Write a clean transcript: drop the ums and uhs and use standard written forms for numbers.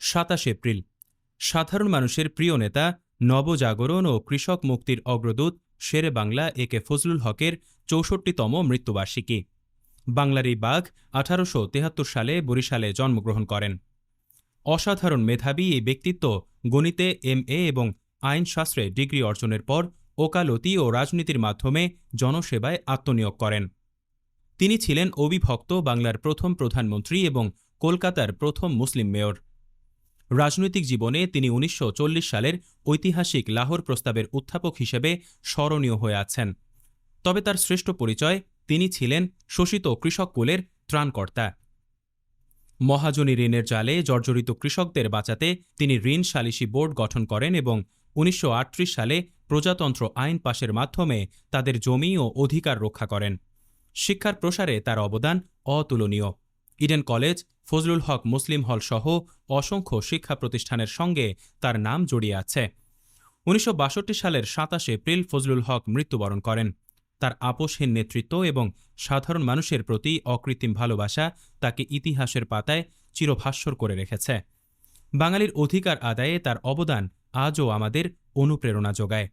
27 April সাধারণ মানুষের প্রিয় নেতা, নবজাগরণ ও কৃষক মুক্তির অগ্রদূত শেরে বাংলা একে ফজলুল হকের ৬৪তম মৃত্যুবার্ষিকী। বাংলার এই বাঘ ১৮৭৩ সালে বরিশালে জন্মগ্রহণ করেন। অসাধারণ মেধাবী এই ব্যক্তিত্ব গণিতে MA এবং আইনশাস্ত্রে ডিগ্রি অর্জনের পর ওকালতি ও রাজনীতির মাধ্যমে জনসেবায় আত্মনিয়োগ করেন। তিনি ছিলেন অবিভক্ত বাংলার প্রথম প্রধানমন্ত্রী এবং কলকাতার প্রথম মুসলিম মেয়র। রাজনৈতিক জীবনে তিনি ১৯৪০ সালের ঐতিহাসিক লাহোর প্রস্তাবের উত্থাপক হিসেবে স্মরণীয় হয়ে আছেন। তবে তার শ্রেষ্ঠ পরিচয়, তিনি ছিলেন শোষিত কৃষককুলের ত্রাণকর্তা। মহাজনী ঋণের জালে জর্জরিত কৃষকদের বাঁচাতে তিনি ঋণ সালিসি বোর্ড গঠন করেন এবং ১৯৩৮ সালে প্রজাতন্ত্র আইন পাশের মাধ্যমে তাদের জমি ও অধিকার রক্ষা করেন। শিক্ষার প্রসারে তার অবদান অতুলনীয়। ইডেন কলেজ, ফজলুল হক মুসলিম হল সহ অসংখ্য শিক্ষা প্রতিষ্ঠানের সঙ্গে তার নাম জড়িয়ে আছে। ১৯৬২ সালের ২৭ এপ্রিল ফজলুল হক মৃত্যুবরণ করেন। তার আপোষহীন নেতৃত্ব এবং সাধারণ মানুষের প্রতি অকৃত্রিম ভালোবাসা তাকে ইতিহাসের পাতায় চিরভাস্বর করে রেখেছে। বাঙালির অধিকার আদায়ে তার অবদান আজও আমাদের অনুপ্রেরণা যোগায়।